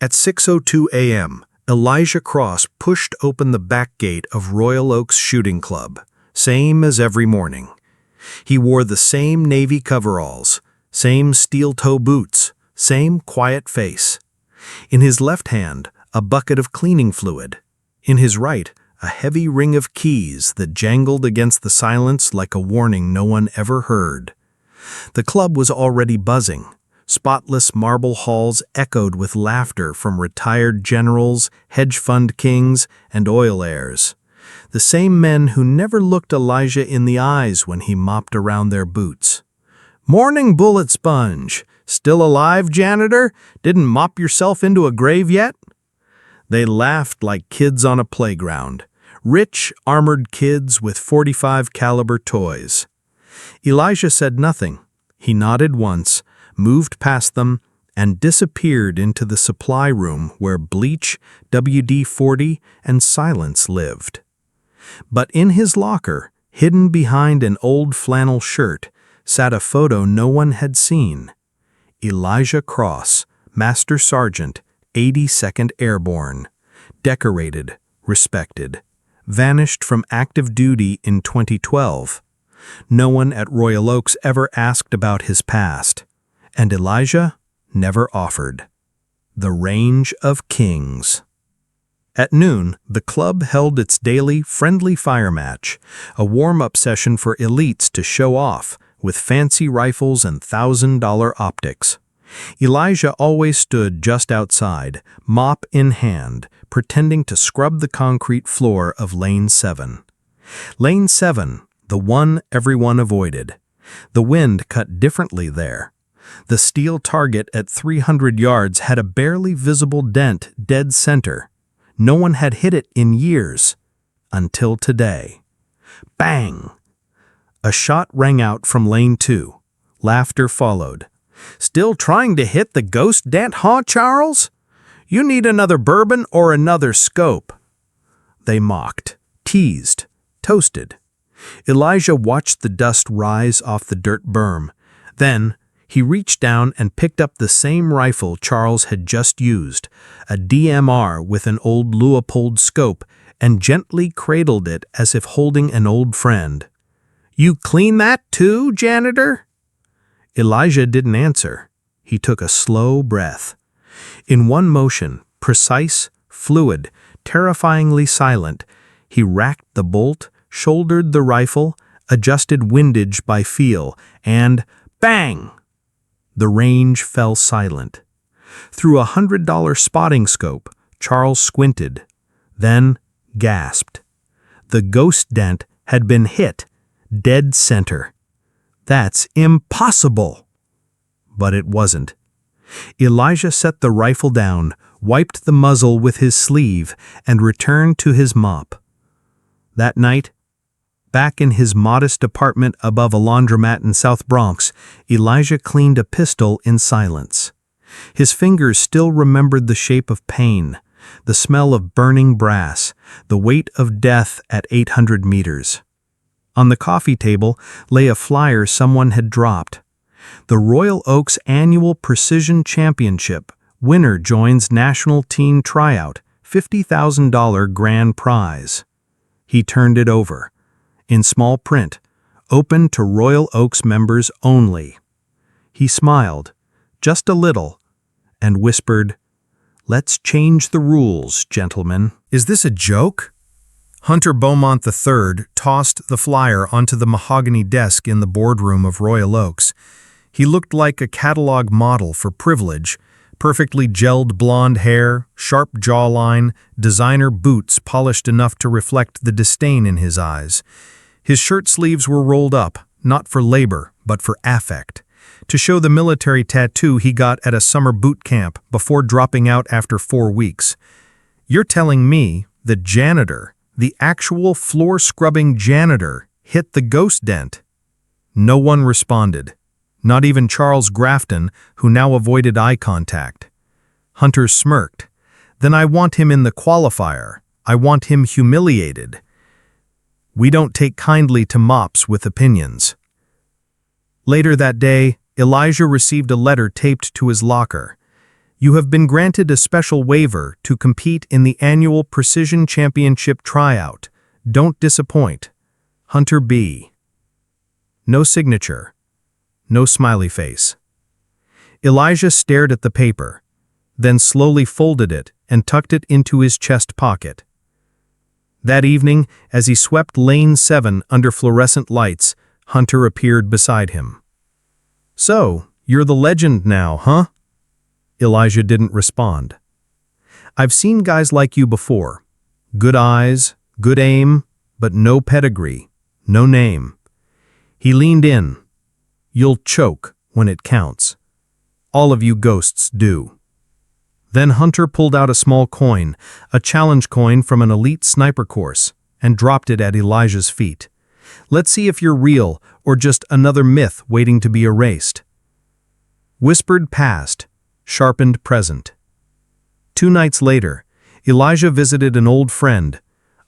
At 6:02 a.m., Elijah Cross pushed open the back gate of Royal Oaks Shooting Club, same as every morning. He wore the same navy coveralls, same steel-toe boots, same quiet face. In his left hand, a bucket of cleaning fluid. In his right, a heavy ring of keys that jangled against the silence like a warning no one ever heard. The club was already buzzing. Spotless marble halls echoed with laughter from retired generals, hedge fund kings, and oil heirs. The same men who never looked Elijah in the eyes when he mopped around their boots. "Morning, Bullet Sponge. Still alive, Janitor? Didn't mop yourself into a grave yet?" They laughed like kids on a playground. Rich, armored kids with .45 caliber toys. Elijah said nothing. He nodded once, moved past them, and disappeared into the supply room where bleach, WD-40, and silence lived. But in his locker, hidden behind an old flannel shirt, sat a photo no one had seen. Elijah Cross, Master Sergeant, 82nd Airborne. Decorated, respected. Vanished from active duty in 2012. No one at Royal Oaks ever asked about his past. And Elijah never offered. The Range of Kings. At noon, the club held its daily friendly fire match, a warm-up session for elites to show off, with fancy rifles and $1,000 optics. Elijah always stood just outside, mop in hand, pretending to scrub the concrete floor of Lane 7. Lane 7, the one everyone avoided. The wind cut differently there. The steel target at 300 yards had a barely visible dent dead center. No one had hit it in years. Until today. Bang! A shot rang out from Lane 2. Laughter followed. "Still trying to hit the ghost dent, huh, Charles? You need another bourbon or another scope." They mocked, teased, toasted. Elijah watched the dust rise off the dirt berm. Then, he reached down and picked up the same rifle Charles had just used, a DMR with an old Leupold scope, and gently cradled it as if holding an old friend. "You clean that too, Janitor?" Elijah didn't answer. He took a slow breath. In one motion, precise, fluid, terrifyingly silent, he racked the bolt, shouldered the rifle, adjusted windage by feel, and bang! The range fell silent. Through a $100 spotting scope, Charles squinted, then gasped. The ghost dent had been hit, dead center. "That's impossible!" But it wasn't. Elijah set the rifle down, wiped the muzzle with his sleeve, and returned to his mop. That night, back in his modest apartment above a laundromat in South Bronx, Elijah cleaned a pistol in silence. His fingers still remembered the shape of pain, the smell of burning brass, the weight of death at 800 meters. On the coffee table lay a flyer someone had dropped. The Royal Oaks Annual Precision Championship. Winner joins National Teen Tryout. $50,000 grand prize. He turned it over. In small print, open to Royal Oaks members only. He smiled, just a little, and whispered, "Let's change the rules, gentlemen." "Is this a joke?" Hunter Beaumont III tossed the flyer onto the mahogany desk in the boardroom of Royal Oaks. He looked like a catalog model for privilege, perfectly gelled blonde hair, sharp jawline, designer boots polished enough to reflect the disdain in his eyes. His shirt sleeves were rolled up, not for labor, but for affect, to show the military tattoo he got at a summer boot camp before dropping out after 4 weeks. "You're telling me the janitor, the actual floor-scrubbing janitor, hit the ghost dent?" No one responded, not even Charles Grafton, who now avoided eye contact. Hunter smirked. "Then I want him in the qualifier. I want him humiliated." We don't take kindly to mops with opinions. Later that day, Elijah received a letter taped to his locker. You have been granted a special waiver to compete in the annual Precision Championship tryout. Don't disappoint. Hunter B. No signature. No smiley face. Elijah stared at the paper, then slowly folded it and tucked it into his chest pocket. That evening, as he swept Lane 7 under fluorescent lights, Hunter appeared beside him. "So, you're the legend now, huh?" Elijah didn't respond. "I've seen guys like you before. Good eyes, good aim, but no pedigree, no name." He leaned in. "You'll choke when it counts. All of you ghosts do." Then Hunter pulled out a small coin, a challenge coin from an elite sniper course, and dropped it at Elijah's feet. "Let's see if you're real or just another myth waiting to be erased." Whispered past, sharpened present. 2 nights later, Elijah visited an old friend,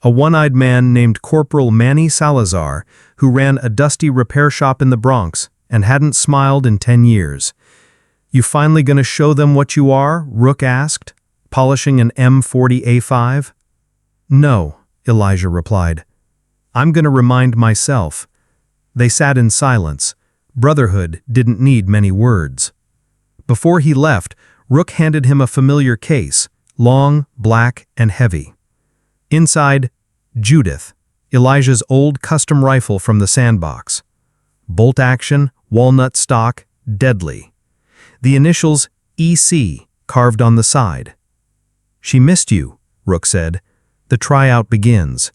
a one-eyed man named Corporal Manny Salazar, who ran a dusty repair shop in the Bronx and hadn't smiled in 10 years. "You finally gonna show them what you are?" Rook asked, polishing an M40A5. "No," Elijah replied. "I'm gonna remind myself." They sat in silence. Brotherhood didn't need many words. Before he left, Rook handed him a familiar case, long, black, and heavy. Inside, Judith, Elijah's old custom rifle from the sandbox. Bolt action, walnut stock, deadly. The initials EC carved on the side. "She missed you," Rook said. "The tryout begins."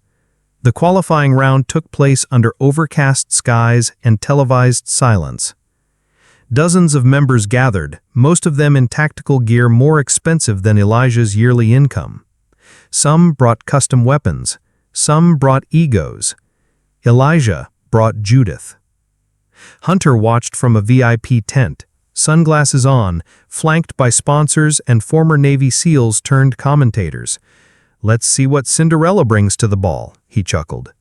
The qualifying round took place under overcast skies and televised silence. Dozens of members gathered, most of them in tactical gear more expensive than Elijah's yearly income. Some brought custom weapons, some brought egos. Elijah brought Judith. Hunter watched from a VIP tent, sunglasses on, flanked by sponsors and former Navy SEALs turned commentators. "Let's see what Cinderella brings to the ball," he chuckled.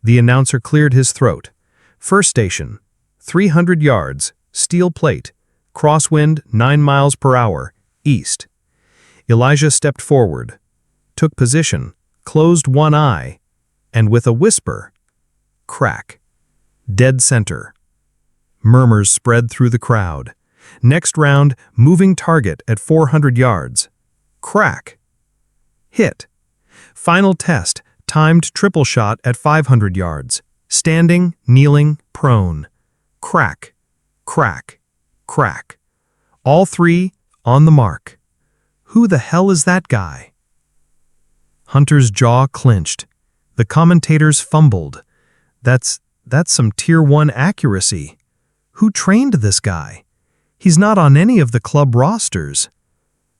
The announcer cleared his throat. "First station, 300 yards, steel plate, crosswind 9 miles per hour, east." Elijah stepped forward, took position, closed one eye, and with a whisper, crack. Dead center. Murmurs spread through the crowd. Next round, moving target at 400 yards. Crack. Hit. Final test, timed triple shot at 500 yards. Standing, kneeling, prone. Crack. Crack. Crack. All 3 on the mark. Who the hell is that guy? Hunter's jaw clenched. The commentators fumbled. That's some Tier 1 accuracy. Who trained this guy? He's not on any of the club rosters.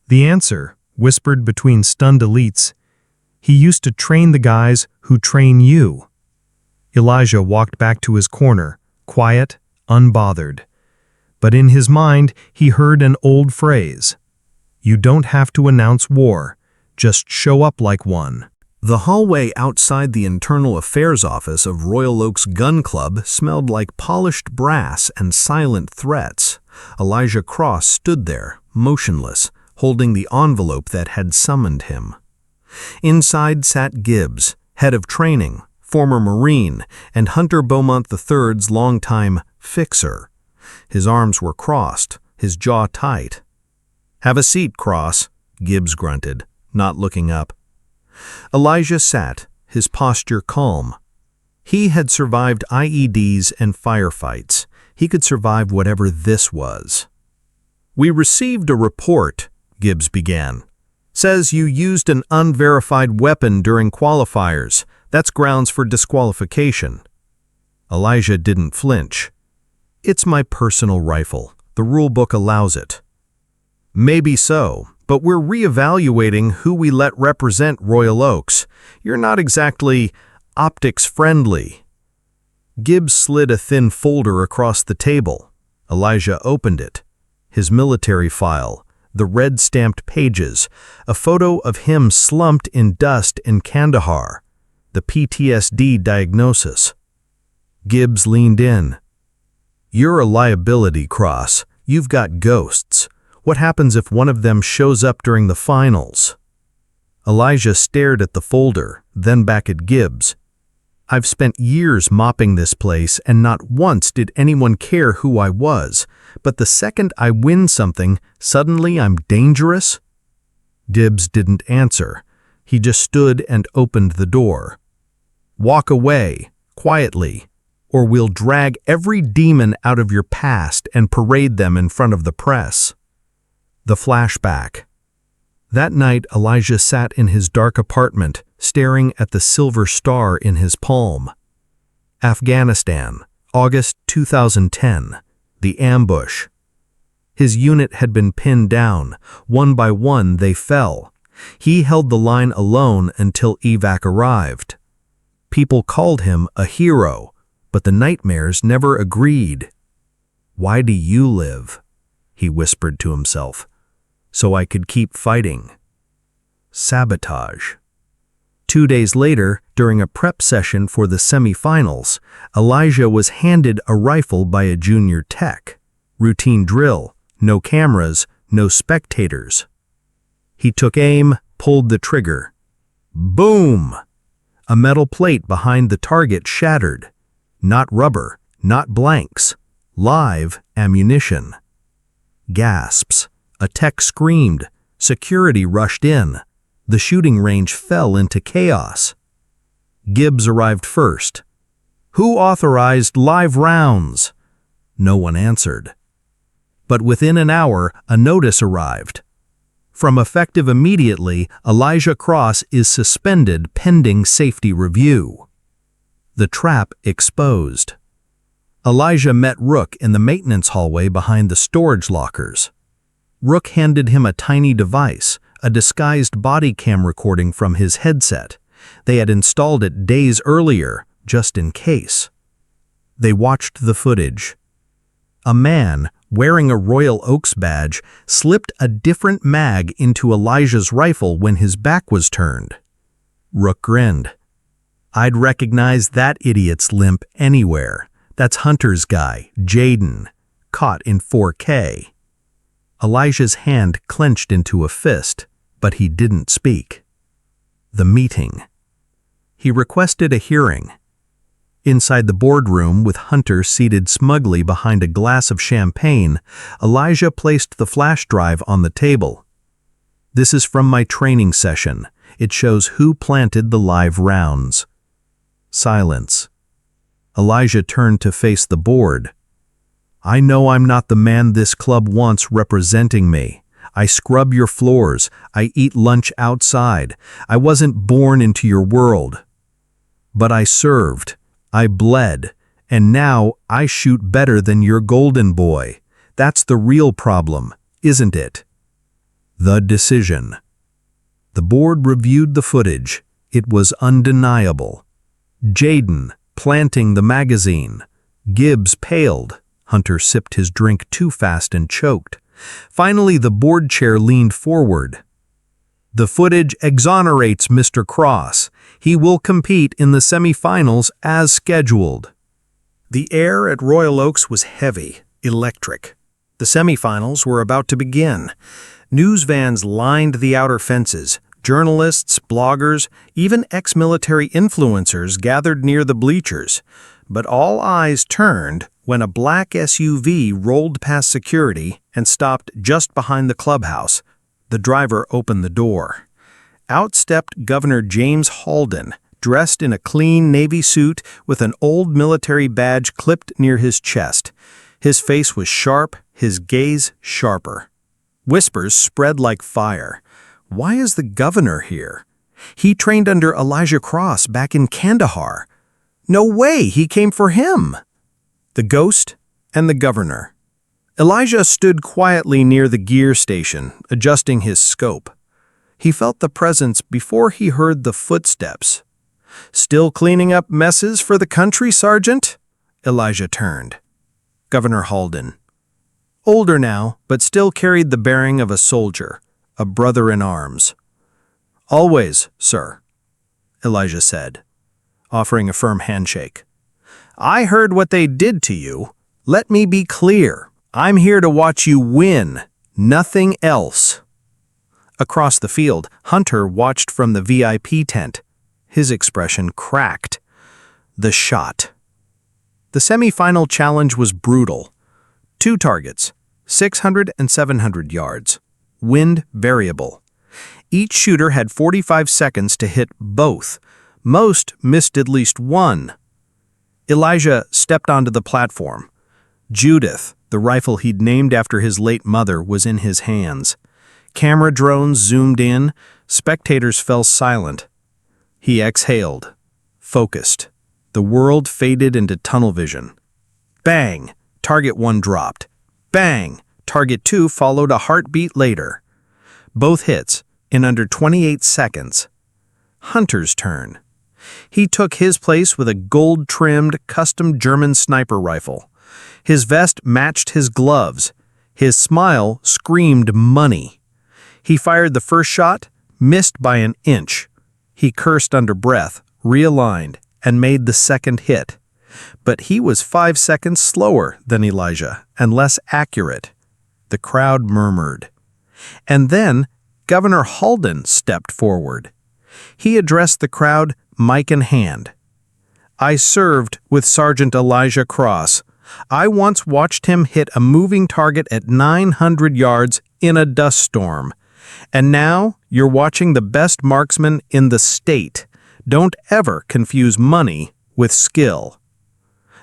The answer, whispered between stunned elites, he used to train the guys who train you. Elijah walked back to his corner, quiet, unbothered. But in his mind, he heard an old phrase. You don't have to announce war, just show up like one. The hallway outside the internal affairs office of Royal Oak's gun club smelled like polished brass and silent threats. Elijah Cross stood there, motionless, holding the envelope that had summoned him. Inside sat Gibbs, head of training, former Marine, and Hunter Beaumont III's longtime fixer. His arms were crossed, his jaw tight. "Have a seat, Cross," Gibbs grunted, not looking up. Elijah sat, his posture calm. He had survived IEDs and firefights. He could survive whatever this was. "We received a report," Gibbs began. "Says you used an unverified weapon during qualifiers. That's grounds for disqualification." Elijah didn't flinch. "It's my personal rifle. The rule book allows it." "Maybe so, but we're reevaluating who we let represent Royal Oaks. You're not exactly optics friendly." Gibbs slid a thin folder across the table. Elijah opened it. His military file, the red-stamped pages, a photo of him slumped in dust in Kandahar, the PTSD diagnosis. Gibbs leaned in. "You're a liability, Cross. You've got ghosts. What happens if one of them shows up during the finals? Elijah stared at the folder, then back at Gibbs. I've spent years mopping this place, and not once did anyone care who I was. But the second I win something, suddenly I'm dangerous? Gibbs didn't answer. He just stood and opened the door. Walk away, quietly, or we'll drag every demon out of your past and parade them in front of the press. The flashback. That night, Elijah sat in his dark apartment, staring at the silver star in his palm. Afghanistan, August 2010. The ambush. His unit had been pinned down. One by one, they fell. He held the line alone until evac arrived. People called him a hero, but the nightmares never agreed. "Why do you live?" he whispered to himself. "So I could keep fighting." Sabotage. 2 days later, during a prep session for the semifinals, Elijah was handed a rifle by a junior tech. Routine drill, no cameras, no spectators. He took aim, pulled the trigger. Boom! A metal plate behind the target shattered. Not rubber, not blanks. Live ammunition. Gasps. A tech screamed. Security rushed in. The shooting range fell into chaos. Gibbs arrived first. "Who authorized live rounds?" No one answered. But within an hour, a notice arrived. From effective immediately, Elijah Cross is suspended pending safety review. The trap exposed. Elijah met Rook in the maintenance hallway behind the storage lockers. Rook handed him a tiny device, a disguised body cam recording from his headset. They had installed it days earlier, just in case. They watched the footage. A man, wearing a Royal Oaks badge, slipped a different mag into Elijah's rifle when his back was turned. Rook grinned. "I'd recognize that idiot's limp anywhere. That's Hunter's guy, Jaden, caught in 4K. Elijah's hand clenched into a fist, but he didn't speak. The meeting. He requested a hearing. Inside the boardroom, with Hunter seated smugly behind a glass of champagne, Elijah placed the flash drive on the table. "This is from my training session. It shows who planted the live rounds." Silence. Elijah turned to face the board. "I know I'm not the man this club wants representing me. I scrub your floors. I eat lunch outside. I wasn't born into your world. But I served. I bled. And now I shoot better than your golden boy. That's the real problem, isn't it?" The decision. The board reviewed the footage. It was undeniable. Jaden planting the magazine. Gibbs paled. Hunter sipped his drink too fast and choked. Finally, the board chair leaned forward. "The footage exonerates Mr. Cross. He will compete in the semifinals as scheduled." The air at Royal Oaks was heavy, electric. The semifinals were about to begin. News vans lined the outer fences. Journalists, bloggers, even ex-military influencers gathered near the bleachers. But all eyes turned when a black SUV rolled past security and stopped just behind the clubhouse. The driver opened the door. Out stepped Governor James Halden, dressed in a clean navy suit with an old military badge clipped near his chest. His face was sharp, his gaze sharper. Whispers spread like fire. Why is the governor here? He trained under Elijah Cross back in Kandahar. No way, he came for him. The ghost and the governor. Elijah stood quietly near the gear station, adjusting his scope. He felt the presence before he heard the footsteps. "Still cleaning up messes for the country, Sergeant?" Elijah turned. Governor Halden. Older now, but still carried the bearing of a soldier, a brother in arms. "Always, sir," Elijah said, offering a firm handshake. "I heard what they did to you. Let me be clear. I'm here to watch you win, Nothing else. Across the field, Hunter watched from the VIP tent. His expression cracked. The shot. The semi-final challenge was brutal. 2 targets, 600 and 700 yards. Wind variable. Each shooter had 45 seconds to hit both. Most missed at least one. Elijah stepped onto the platform. Judith, the rifle he'd named after his late mother, was in his hands. Camera drones zoomed in. Spectators fell silent. He exhaled, focused. The world faded into tunnel vision. Bang! Target 1 dropped. Bang! Target 2 followed a heartbeat later. Both hits in under 28 seconds. Hunter's turn. He took his place with a gold-trimmed, custom German sniper rifle. His vest matched his gloves. His smile screamed money. He fired the first shot, missed by an inch. He cursed under breath, realigned, and made the second hit. But he was 5 seconds slower than Elijah and less accurate. The crowd murmured. And then Governor Halden stepped forward. He addressed the crowd, mic in hand. "I served with Sergeant Elijah Cross. I once watched him hit a moving target at 900 yards in a dust storm. And now you're watching the best marksman in the state. Don't ever confuse money with skill."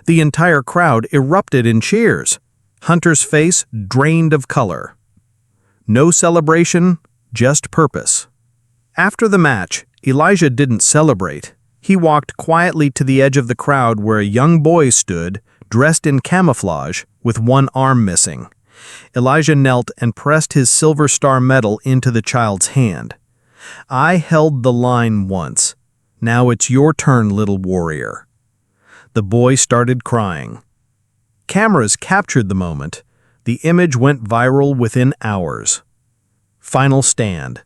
The entire crowd erupted in cheers. Hunter's face drained of color. No celebration, just purpose. After the match, Elijah didn't celebrate. He walked quietly to the edge of the crowd where a young boy stood, dressed in camouflage, with one arm missing. Elijah knelt and pressed his Silver Star medal into the child's hand. "I held the line once. Now it's your turn, little warrior." The boy started crying. Cameras captured the moment. The image went viral within hours. Final stand.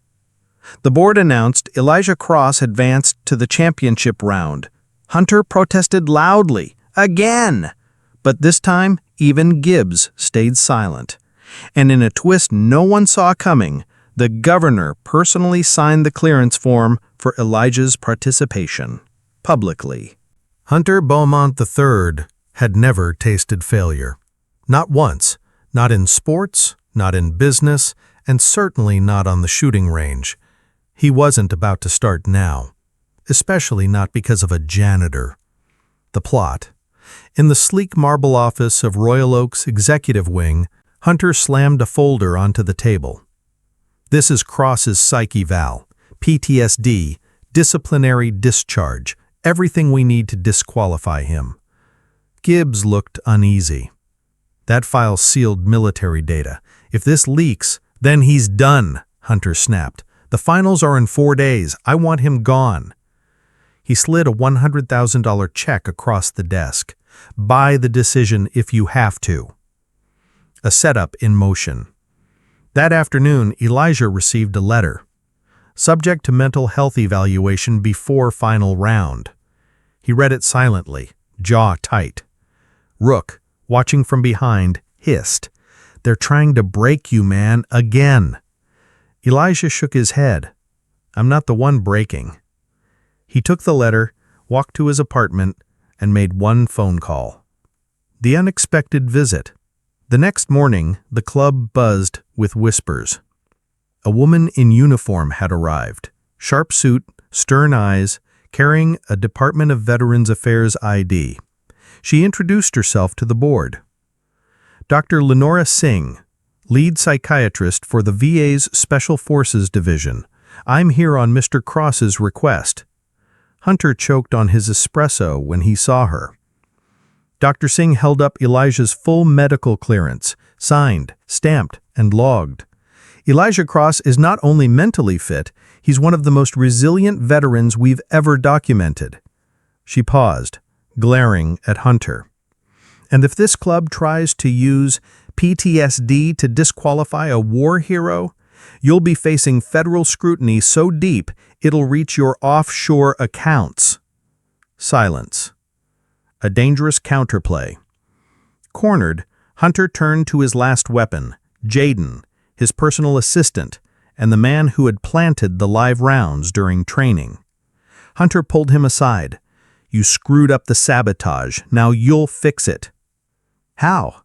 The board announced Elijah Cross advanced to the championship round. Hunter protested loudly, again! But this time, even Gibbs stayed silent. And in a twist no one saw coming, the governor personally signed the clearance form for Elijah's participation, publicly. Hunter Beaumont III had never tasted failure. Not once, not in sports, not in business, and certainly not on the shooting range. He wasn't about to start now, especially not because of a janitor. The plot. In the sleek marble office of Royal Oak's executive wing, Hunter slammed a folder onto the table. "This is Cross's psych eval, PTSD, disciplinary discharge, everything we need to disqualify him." Gibbs looked uneasy. "That file sealed military data. If this leaks, then he's done," Hunter snapped. "The finals are in 4 days. I want him gone." He slid a $100,000 check across the desk. "Buy the decision if you have to." A setup in motion. That afternoon, Elijah received a letter. Subject to mental health evaluation before final round. He read it silently, jaw tight. Rook, watching from behind, hissed, "They're trying to break you, man, again." Elijah shook his head. "I'm not the one breaking." He took the letter, walked to his apartment, and made one phone call. The unexpected visit. The next morning, the club buzzed with whispers. A woman in uniform had arrived, sharp suit, stern eyes, carrying a Department of Veterans Affairs ID. She introduced herself to the board. "Dr. Lenora Singh, lead psychiatrist for the VA's Special Forces Division. I'm here on Mr. Cross's request." Hunter choked on his espresso when he saw her. Dr. Singh held up Elijah's full medical clearance, signed, stamped, and logged. "Elijah Cross is not only mentally fit, he's one of the most resilient veterans we've ever documented." She paused, glaring at Hunter. "And if this club tries to use PTSD to disqualify a war hero, you'll be facing federal scrutiny so deep it'll reach your offshore accounts." Silence. A dangerous counterplay. Cornered, Hunter turned to his last weapon, Jaden, his personal assistant, and the man who had planted the live rounds during training. Hunter pulled him aside. "You screwed up the sabotage. Now you'll fix it." "How?"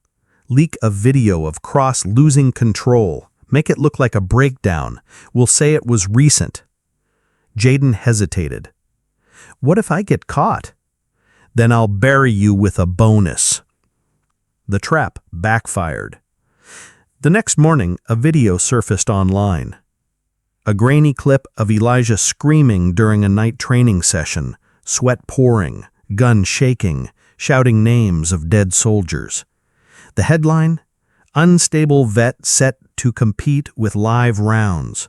"Leak a video of Cross losing control. Make it look like a breakdown. We'll say it was recent." Jaden hesitated. "What if I get caught?" "Then I'll bury you with a bonus." The trap backfired. The next morning, a video surfaced online. A grainy clip of Elijah screaming during a night training session, sweat pouring, gun shaking, shouting names of dead soldiers. The headline: "Unstable vet set to compete with live rounds."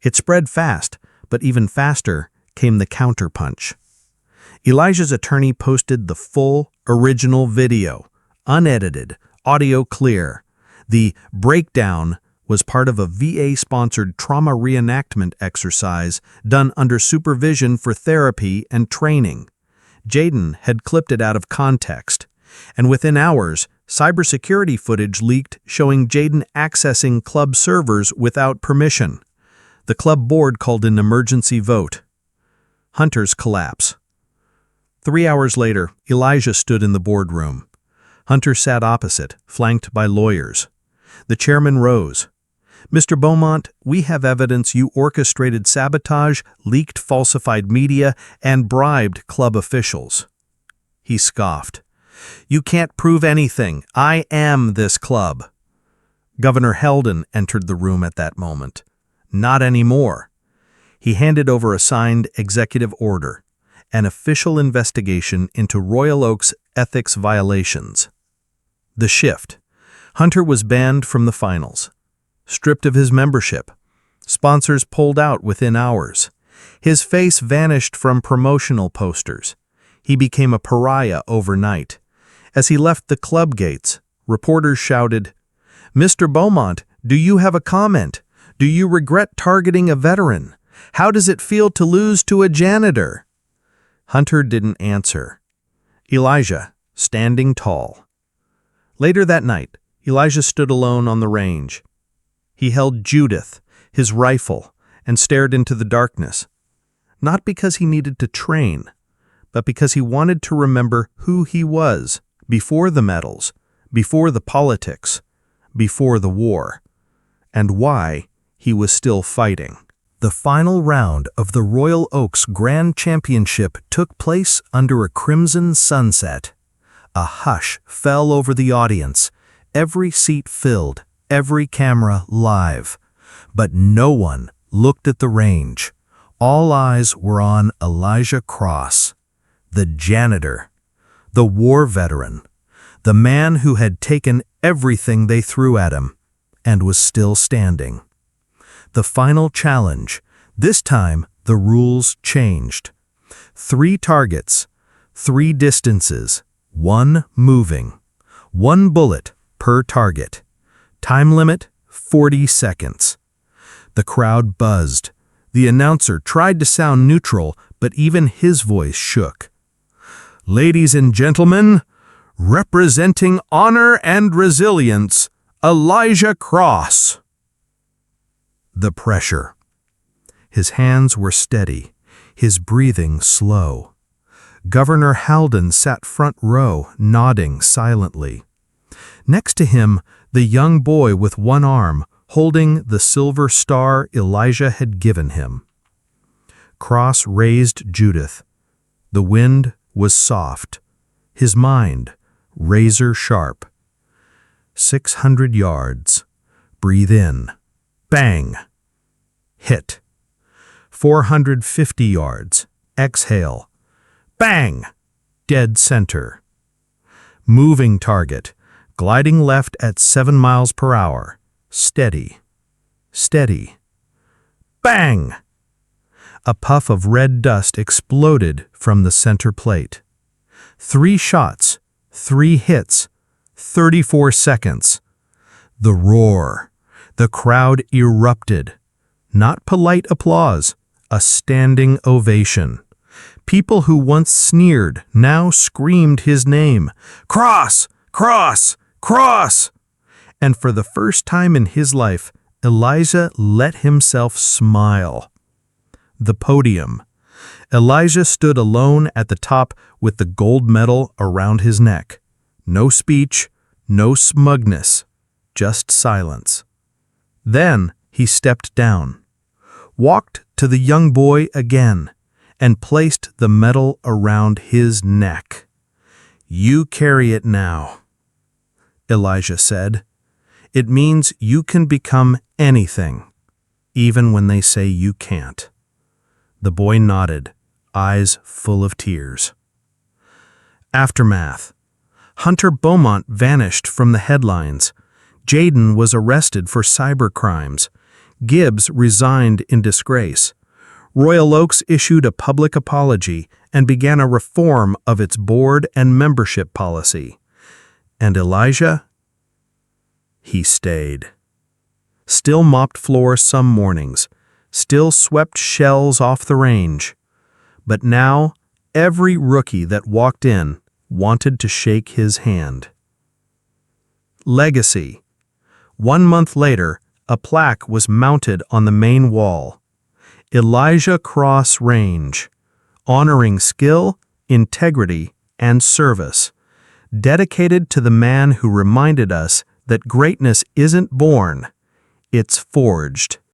It spread fast, but even faster came the counterpunch. Elijah's attorney posted the full, original video, unedited, audio clear. The breakdown was part of a VA-sponsored trauma reenactment exercise done under supervision for therapy and training. Jaden had clipped it out of context, and within hours, cybersecurity footage leaked showing Jaden accessing club servers without permission. The club board called an emergency vote. Hunter's collapse. 3 hours later, Elijah stood in the boardroom. Hunter sat opposite, flanked by lawyers. The chairman rose. "Mr. Beaumont, we have evidence you orchestrated sabotage, leaked falsified media, and bribed club officials." He scoffed. "You can't prove anything. I am this club." Governor Heldon entered the room at that moment. "Not anymore." He handed over a signed executive order, an official investigation into Royal Oak's ethics violations. The shift. Hunter was banned from the finals, stripped of his membership. Sponsors pulled out within hours. His face vanished from promotional posters. He became a pariah overnight. As he left the club gates, reporters shouted, "Mr. Beaumont, do you have a comment? Do you regret targeting a veteran? How does it feel to lose to a janitor?" Hunter didn't answer. Elijah, standing tall. Later that night, Elijah stood alone on the range. He held Judith, his rifle, and stared into the darkness. Not because he needed to train, but because he wanted to remember who he was before the medals, before the politics, before the war, and why he was still fighting. The final round of the Royal Oaks Grand Championship took place under a crimson sunset. A hush fell over the audience, every seat filled, every camera live. But no one looked at the range. All eyes were on Elijah Cross, the janitor, the war veteran, the man who had taken everything they threw at him and was still standing. The final challenge. This time, the rules changed. 3 targets, 3 distances, 1 moving, 1 bullet per target. Time limit, 40 seconds. The crowd buzzed. The announcer tried to sound neutral, but even his voice shook. "Ladies and gentlemen, representing honor and resilience, Elijah Cross." The pressure. His hands were steady, his breathing slow. Governor Heldon sat front row, nodding silently. Next to him, the young boy with one arm, holding the silver star Elijah had given him. Cross raised Judith. The wind was soft, his mind razor sharp. 600 yards. Breathe in. Bang. Hit. 450 yards. Exhale. Bang! Dead center. Moving target. Gliding left at 7 miles per hour. Steady. Steady. Bang! A puff of red dust exploded from the center plate. 3 shots. 3 hits. 34 seconds. The roar. The crowd erupted. Not polite applause, a standing ovation. People who once sneered now screamed his name. "Cross! Cross! Cross!" And for the first time in his life, Elijah let himself smile. The podium. Elijah stood alone at the top with the gold medal around his neck. No speech, no smugness, just silence. Then he stepped down, walked to the young boy again, and placed the medal around his neck. "You carry it now," Elijah said. "It means you can become anything, even when they say you can't." The boy nodded, eyes full of tears. Aftermath. Hunter Beaumont vanished from the headlines. Jaden was arrested for cybercrimes. Gibbs resigned in disgrace. Royal Oaks issued a public apology and began a reform of its board and membership policy. And Elijah? He stayed. Still mopped floors some mornings, still swept shells off the range. But now, every rookie that walked in wanted to shake his hand. Legacy. 1 month later, a plaque was mounted on the main wall. Elijah Cross Range, honoring skill, integrity, and service, dedicated to the man who reminded us that greatness isn't born, it's forged.